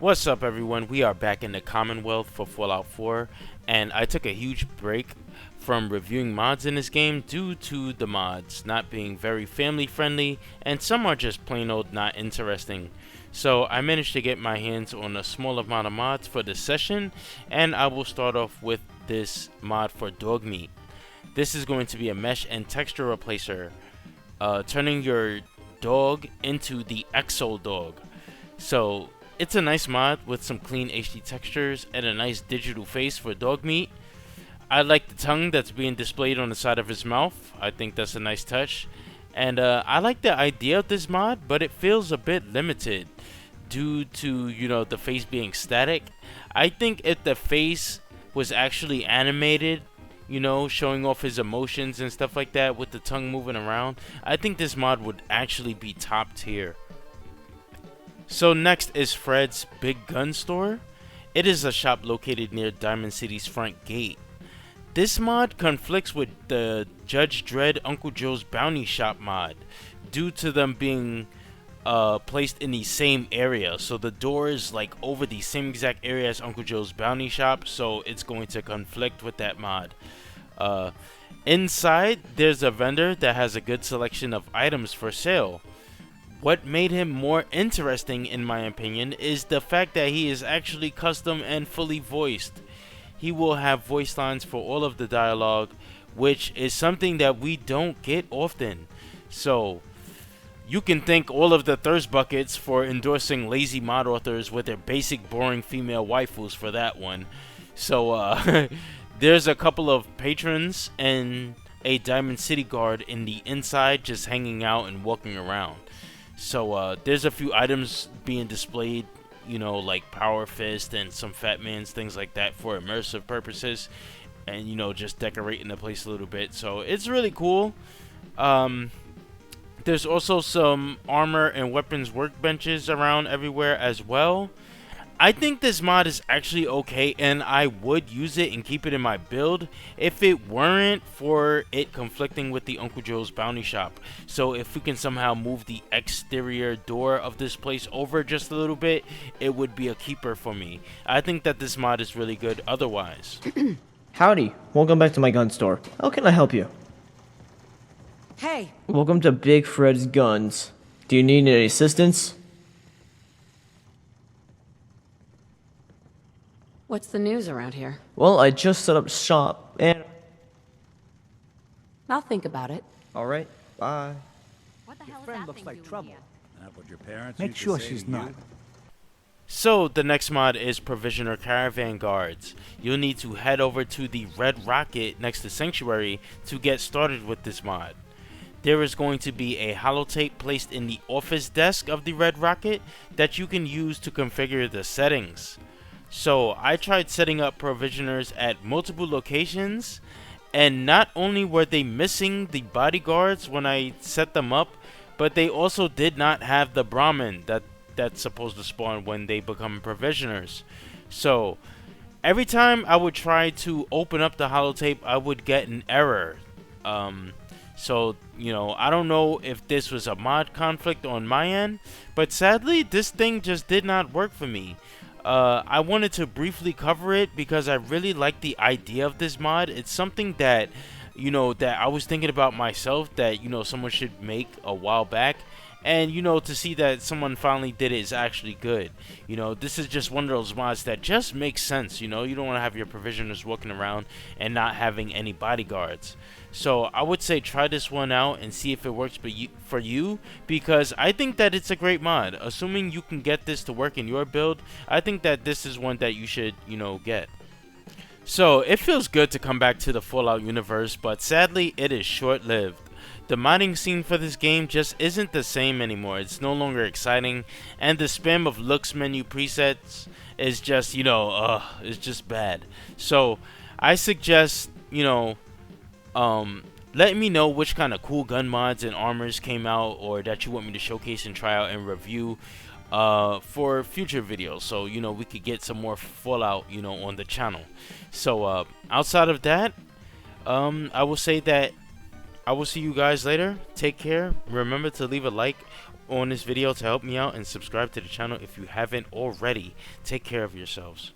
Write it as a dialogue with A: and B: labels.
A: What's up, everyone? We are back in the Commonwealth for Fallout 4, and I took a huge break from reviewing mods in this game due to the mods not being very family friendly, and some are just plain old not interesting. So I managed to get my hands on a small amount of mods for this session, and I will start off with this mod for dog meat. This is going to be a mesh and texture replacer, turning your dog into the EXO Dog. So it's a nice mod with some clean HD textures and a nice digital face for dog meat. I like the tongue that's being displayed on the side of his mouth. I think that's a nice touch. And I like the idea of this mod, but it feels a bit limited due to, the face being static. I think if the face was actually animated, showing off his emotions and stuff like that with the tongue moving around, I think this mod would actually be top tier. So next is Fred's Big Gun Store. It is a shop located near Diamond City's front gate. This mod conflicts with the Judge Dredd Uncle Joe's Bounty Shop mod due to them being placed in the same area. So the door is like over the same exact area as Uncle Joe's Bounty Shop, so it's going to conflict with that mod. Inside, there's a vendor that has a good selection of items for sale. What made him more interesting, in my opinion, is the fact that he is actually custom and fully voiced. He will have voice lines for all of the dialogue, which is something that we don't get often. So, you can thank all of the thirst buckets for endorsing lazy mod authors with their basic boring female waifus for that one. So, there's a couple of patrons and a Diamond City guard in the inside just hanging out and walking around. So there's a few items being displayed, like Power Fist and some Fat Mans, things like that for immersive purposes. And, just decorating the place a little bit. So it's really cool. There's also some armor and weapons workbenches around everywhere as well. I think this mod is actually okay, and I would use it and keep it in my build if it weren't for it conflicting with the Uncle Joe's Bounty Shop. So if we can somehow move the exterior door of this place over just a little bit, it would be a keeper for me. I think that this mod is really good otherwise.
B: Howdy, welcome back to my gun store. How can I help you?
C: Hey!
B: Welcome to Big Fred's Guns. Do you need any assistance?
C: What's the news around here?
B: Well, I just set up shop and...
C: I'll think about it.
B: Alright, bye.
D: What the hell friend looks like trouble.
E: Not what your parents
D: Make
E: used to
D: sure
E: say
D: she's
E: to
D: not.
E: you.
A: So the next mod is Provisioner Caravan Guards. You'll need to head over to the Red Rocket next to Sanctuary to get started with this mod. There is going to be a holotape placed in the office desk of the Red Rocket that you can use to configure the settings. So I tried setting up provisioners at multiple locations, and not only were they missing the bodyguards when I set them up, but they also did not have the Brahmin that's supposed to spawn when they become provisioners. So every time I would try to open up the holotape, I would get an error. So, I don't know if this was a mod conflict on my end, but sadly, this thing just did not work for me. I wanted to briefly cover it because I really like the idea of this mod. It's something that, that I was thinking about myself that, someone should make a while back. And, to see that someone finally did it is actually good. This is just one of those mods that just makes sense. You don't want to have your provisioners walking around and not having any bodyguards. So I would say try this one out and see if it works for you, because I think that it's a great mod. Assuming you can get this to work in your build, I think that this is one that you should, get. So it feels good to come back to the Fallout universe, but sadly it is short-lived. The modding scene for this game just isn't the same anymore. It's no longer exciting, and the spam of looks menu presets is just, it's just bad. So I suggest, let me know which kind of cool gun mods and armors came out or that you want me to showcase and try out and review for future videos, so we could get some more Fallout on the channel. So outside of that, I will say that I will see you guys later. Take care. Remember to leave a like on this video to help me out and subscribe to the channel if you haven't already. Take care of yourselves.